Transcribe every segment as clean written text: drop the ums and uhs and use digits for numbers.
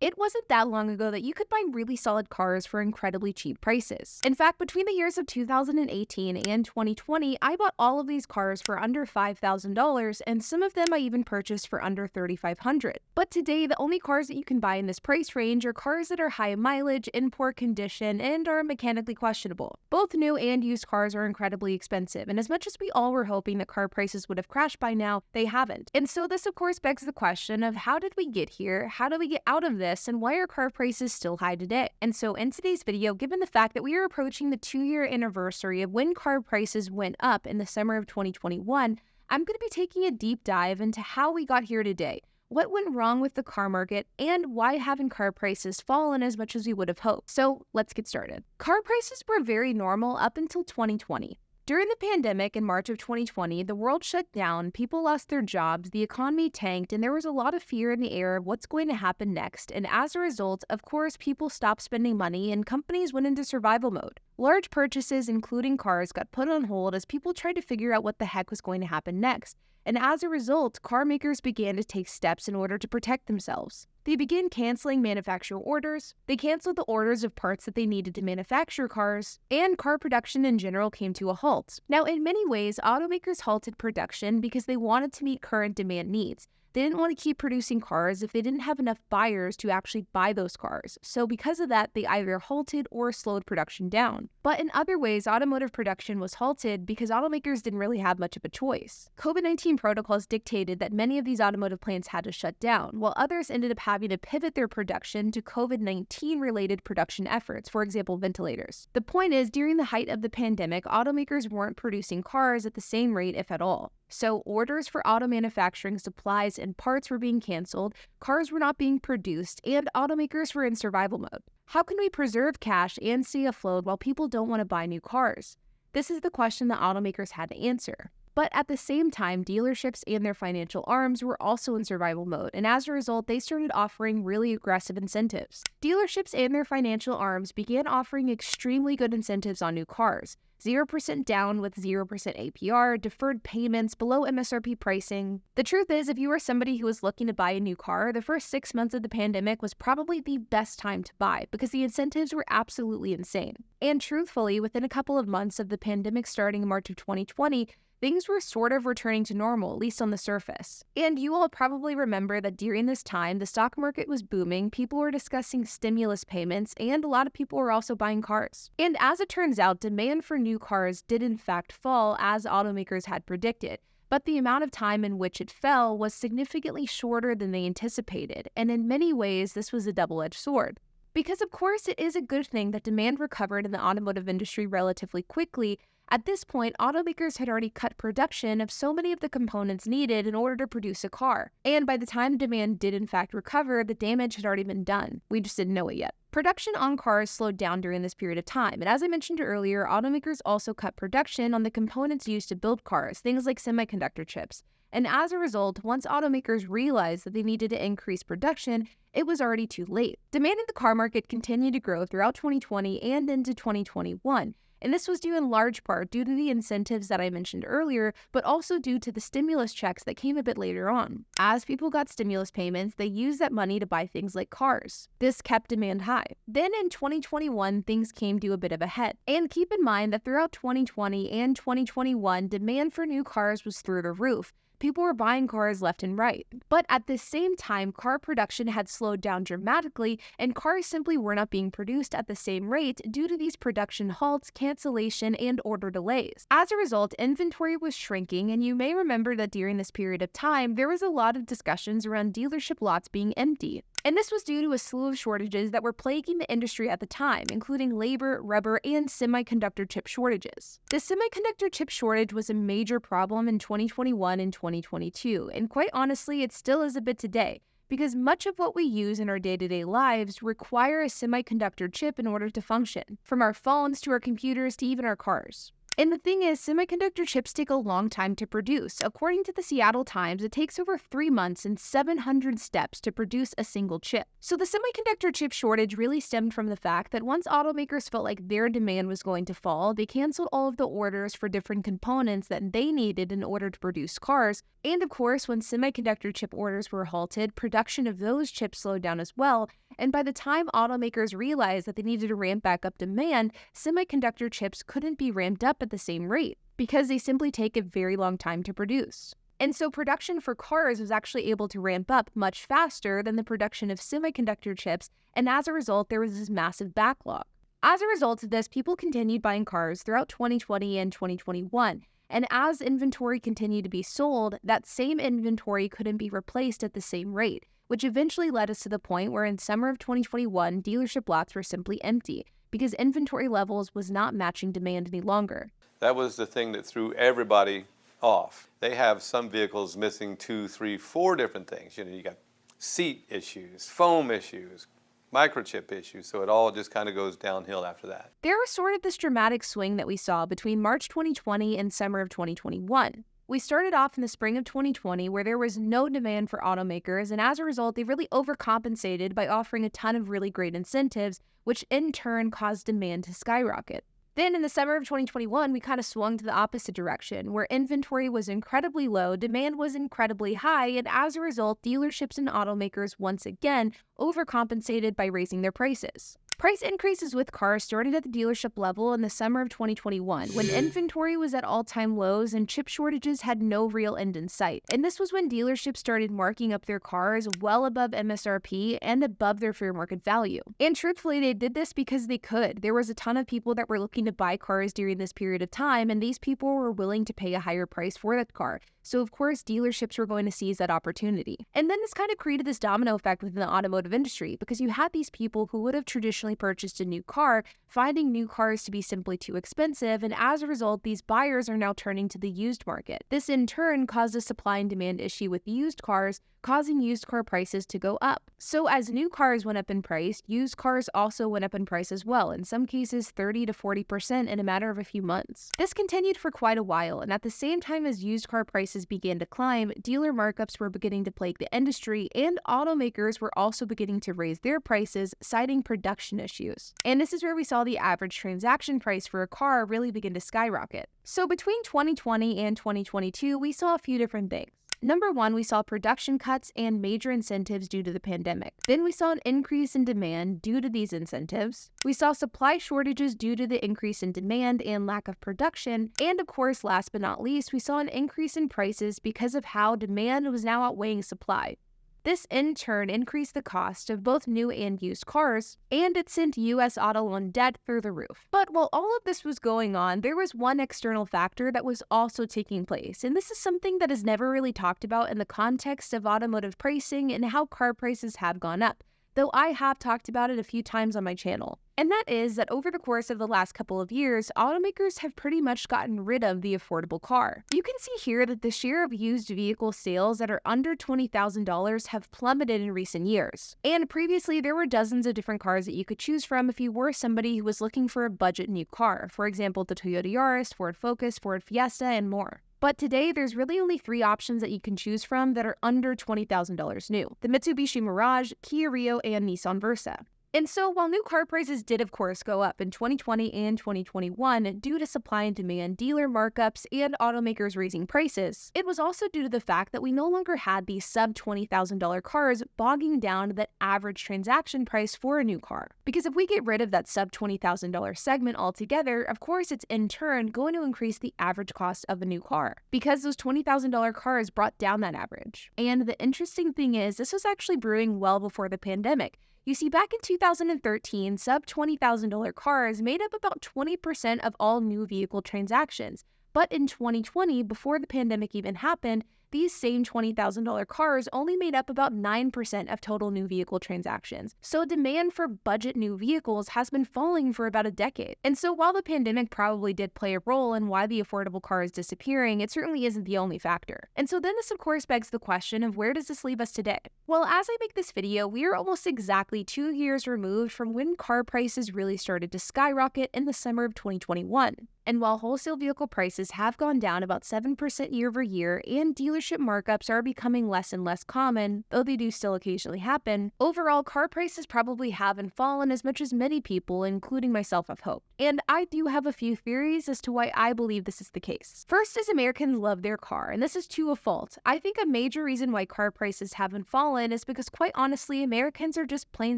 It wasn't that long ago that you could buy really solid cars for incredibly cheap prices. In fact, between the years of 2018 and 2020, I bought all of these cars for under $5,000, and some of them I even purchased for under $3,500. But today, the only cars that you can buy in this price range are cars that are high mileage, in poor condition, and are mechanically questionable. Both new and used cars are incredibly expensive, and as much as we all were hoping that car prices would have crashed by now, they haven't. And so this of course begs the question of how did we get here, how do we get out of this, and why are car prices still high today? And so in today's video, given the fact that we are approaching the 2-year anniversary of when car prices went up in the summer of 2021, I'm going to be taking a deep dive into how we got here today, what went wrong with the car market, and why haven't car prices fallen as much as we would have hoped. So let's get started. Car prices were very normal up until 2020. During the pandemic in March of 2020, the world shut down, people lost their jobs, the economy tanked, and there was a lot of fear in the air of what's going to happen next. And as a result, of course, people stopped spending money and companies went into survival mode. Large purchases, including cars, got put on hold as people tried to figure out what the heck was going to happen next. And as a result, car makers began to take steps in order to protect themselves. They began canceling manufacturer orders, they canceled the orders of parts that they needed to manufacture cars, and car production in general came to a halt. Now, in many ways, automakers halted production because they wanted to meet current demand needs. They didn't want to keep producing cars if they didn't have enough buyers to actually buy those cars. So because of that, they either halted or slowed production down. But in other ways, automotive production was halted because automakers didn't really have much of a choice. COVID-19 protocols dictated that many of these automotive plants had to shut down, while others ended up having to pivot their production to COVID-19 related production efforts, for example, ventilators. The point is, during the height of the pandemic, automakers weren't producing cars at the same rate, if at all. So orders for auto manufacturing supplies and parts were being canceled, cars were not being produced, and automakers were in survival mode. How can we preserve cash and stay afloat while people don't want to buy new cars? This is the question that automakers had to answer. But at the same time, dealerships and their financial arms were also in survival mode, and as a result, they started offering really aggressive incentives. Dealerships and their financial arms began offering extremely good incentives on new cars. 0% down with 0% APR, deferred payments, below MSRP pricing. The truth is, if you are somebody who is looking to buy a new car, the first 6 months of the pandemic was probably the best time to buy because the incentives were absolutely insane. And truthfully, within a couple of months of the pandemic starting in March of 2020, things were sort of returning to normal, at least on the surface. And you all probably remember that during this time, the stock market was booming, people were discussing stimulus payments, and a lot of people were also buying cars. And as it turns out, demand for new cars did in fact fall as automakers had predicted. But the amount of time in which it fell was significantly shorter than they anticipated, and in many ways, this was a double-edged sword. Because of course, it is a good thing that demand recovered in the automotive industry relatively quickly. At this point, automakers had already cut production of so many of the components needed in order to produce a car. And by the time demand did in fact recover, the damage had already been done. We just didn't know it yet. Production on cars slowed down during this period of time, and as I mentioned earlier, automakers also cut production on the components used to build cars, things like semiconductor chips. And as a result, once automakers realized that they needed to increase production, it was already too late. Demand in the car market continued to grow throughout 2020 and into 2021. And this was due in large part due to the incentives that I mentioned earlier, but also due to the stimulus checks that came a bit later on. As people got stimulus payments, they used that money to buy things like cars. This kept demand high. Then in 2021, things came to a bit of a head. And keep in mind that throughout 2020 and 2021, demand for new cars was through the roof. People were buying cars left and right. But at the same time, car production had slowed down dramatically, and cars simply were not being produced at the same rate due to these production halts, cancellation, and order delays. As a result, inventory was shrinking, and you may remember that during this period of time, there was a lot of discussions around dealership lots being empty. And this was due to a slew of shortages that were plaguing the industry at the time, including labor, rubber, and semiconductor chip shortages. The semiconductor chip shortage was a major problem in 2021 and 2022, and quite honestly, it still is a bit today, because much of what we use in our day-to-day lives require a semiconductor chip in order to function, from our phones to our computers to even our cars. And the thing is, semiconductor chips take a long time to produce. According to the Seattle Times, it takes over 3 months and 700 steps to produce a single chip. So the semiconductor chip shortage really stemmed from the fact that once automakers felt like their demand was going to fall, they canceled all of the orders for different components that they needed in order to produce cars. And of course, when semiconductor chip orders were halted, production of those chips slowed down as well. And by the time automakers realized that they needed to ramp back up demand, semiconductor chips couldn't be ramped up at the same rate because they simply take a very long time to produce. And so production for cars was actually able to ramp up much faster than the production of semiconductor chips, and as a result, there was this massive backlog. As a result of this, people continued buying cars throughout 2020 and 2021, and as inventory continued to be sold, that same inventory couldn't be replaced at the same rate, which eventually led us to the point where in summer of 2021, dealership lots were simply empty because inventory levels was not matching demand any longer. That was the thing that threw everybody off. They have some vehicles missing 2, 3, 4 different things. You got seat issues, foam issues, microchip issues, so it all just kind of goes downhill after that. There was sort of this dramatic swing that we saw between March 2020 and summer of 2021. We started off in the spring of 2020 where there was no demand for automakers, and as a result, they really overcompensated by offering a ton of really great incentives, which in turn caused demand to skyrocket. Then in the summer of 2021, we kind of swung to the opposite direction, where inventory was incredibly low, demand was incredibly high, and as a result, dealerships and automakers once again overcompensated by raising their prices. Price increases with cars started at the dealership level in the summer of 2021, when inventory was at all-time lows and chip shortages had no real end in sight. And this was when dealerships started marking up their cars well above MSRP and above their fair market value. And truthfully, they did this because they could. There was a ton of people that were looking to buy cars during this period of time, and these people were willing to pay a higher price for that car. So of course, dealerships were going to seize that opportunity. And then this kind of created this domino effect within the automotive industry because you had these people who would have traditionally purchased a new car, finding new cars to be simply too expensive, and as a result, these buyers are now turning to the used market. This in turn caused a supply and demand issue with used cars, causing used car prices to go up. So as new cars went up in price, used cars also went up in price as well, in some cases 30 to 40% in a matter of a few months. This continued for quite a while, and at the same time as used car prices began to climb, dealer markups were beginning to plague the industry, and automakers were also beginning to raise their prices, citing production issues. And this is where we saw the average transaction price for a car really begin to skyrocket. So between 2020 and 2022, we saw a few different things. Number one, we saw production cuts and major incentives due to the pandemic. Then we saw an increase in demand due to these incentives. We saw supply shortages due to the increase in demand and lack of production. And of course, last but not least, we saw an increase in prices because of how demand was now outweighing supply. This in turn increased the cost of both new and used cars, and it sent U.S. auto loan debt through the roof. But while all of this was going on, there was one external factor that was also taking place, and this is something that is never really talked about in the context of automotive pricing and how car prices have gone up, though I have talked about it a few times on my channel. And that is that over the course of the last couple of years, automakers have pretty much gotten rid of the affordable car. You can see here that the share of used vehicle sales that are under $20,000 have plummeted in recent years. And previously, there were dozens of different cars that you could choose from if you were somebody who was looking for a budget new car. For example, the Toyota Yaris, Ford Focus, Ford Fiesta, and more. But today, there's really only 3 options that you can choose from that are under $20,000 new: the Mitsubishi Mirage, Kia Rio, and Nissan Versa. And so while new car prices did of course go up in 2020 and 2021 due to supply and demand, dealer markups, and automakers raising prices, it was also due to the fact that we no longer had these sub $20,000 cars bogging down that average transaction price for a new car. Because if we get rid of that sub $20,000 segment altogether, of course it's in turn going to increase the average cost of a new car, because those $20,000 cars brought down that average. And the interesting thing is, this was actually brewing well before the pandemic. You see, back in 2013, sub $20,000 cars made up about 20% of all new vehicle transactions. But in 2020, before the pandemic even happened, these same $20,000 cars only made up about 9% of total new vehicle transactions. So demand for budget new vehicles has been falling for about a decade. And so while the pandemic probably did play a role in why the affordable car is disappearing, it certainly isn't the only factor. And so then this of course begs the question of, where does this leave us today? Well, as I make this video, we are almost exactly 2 years removed from when car prices really started to skyrocket in the summer of 2021. And while wholesale vehicle prices have gone down about 7% year over year and dealership markups are becoming less and less common, though they do still occasionally happen, overall car prices probably haven't fallen as much as many people, including myself, have hoped. And I do have a few theories as to why I believe this is the case. First is Americans love their car, and this is to a fault. I think a major reason why car prices haven't fallen is because, quite honestly, Americans are just plain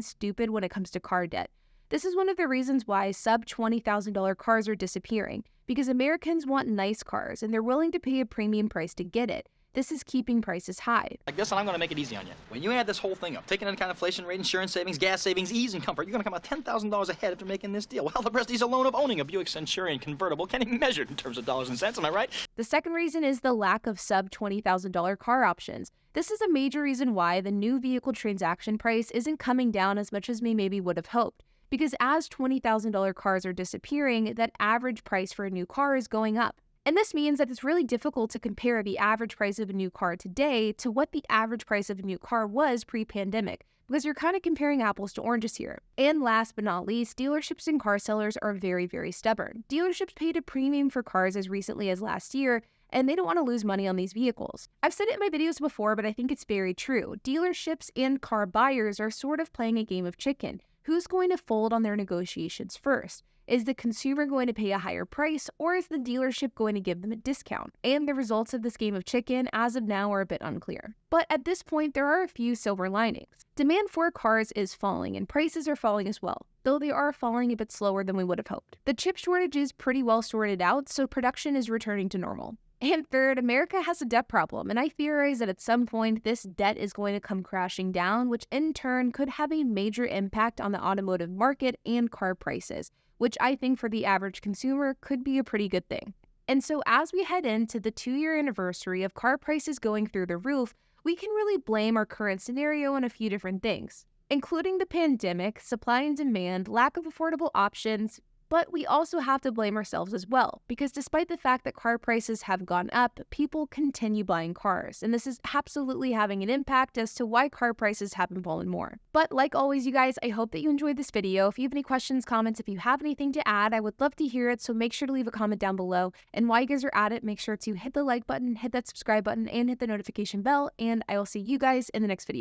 stupid when it comes to car debt. This is one of the reasons why sub $20,000 cars are disappearing, because Americans want nice cars and they're willing to pay a premium price to get it. This is keeping prices high. Like this, and I'm going to make it easy on you. When you add this whole thing up, taking into account inflation rate, insurance savings, gas savings, ease, and comfort, you're going to come out $10,000 ahead after making this deal. Well, the prestige alone of owning a Buick Centurion convertible can't even measure it in terms of dollars and cents, am I right? The second reason is the lack of sub $20,000 car options. This is a major reason why the new vehicle transaction price isn't coming down as much as we maybe would have hoped. Because as $20,000 cars are disappearing, that average price for a new car is going up. And this means that it's really difficult to compare the average price of a new car today to what the average price of a new car was pre-pandemic, because you're kind of comparing apples to oranges here. And last but not least, dealerships and car sellers are very, very stubborn. Dealerships paid a premium for cars as recently as last year, and they don't want to lose money on these vehicles. I've said it in my videos before, but I think it's very true. Dealerships and car buyers are sort of playing a game of chicken. Who's going to fold on their negotiations first? Is the consumer going to pay a higher price, or is the dealership going to give them a discount? And the results of this game of chicken, as of now, are a bit unclear. But at this point, there are a few silver linings. Demand for cars is falling, and prices are falling as well, though they are falling a bit slower than we would have hoped. The chip shortage is pretty well sorted out, so production is returning to normal. And third, America has a debt problem, and I theorize that at some point this debt is going to come crashing down, which in turn could have a major impact on the automotive market and car prices, which I think for the average consumer could be a pretty good thing. And so as we head into the 2-year anniversary of car prices going through the roof, we can really blame our current scenario on a few different things, including the pandemic, supply and demand, lack of affordable options. But we also have to blame ourselves as well, because despite the fact that car prices have gone up, people continue buying cars, and this is absolutely having an impact as to why car prices haven't fallen more. But like always, you guys, I hope that you enjoyed this video. If you have any questions, comments, if you have anything to add, I would love to hear it, so make sure to leave a comment down below. And while you guys are at it, make sure to hit the like button, hit that subscribe button, and hit the notification bell, and I will see you guys in the next video.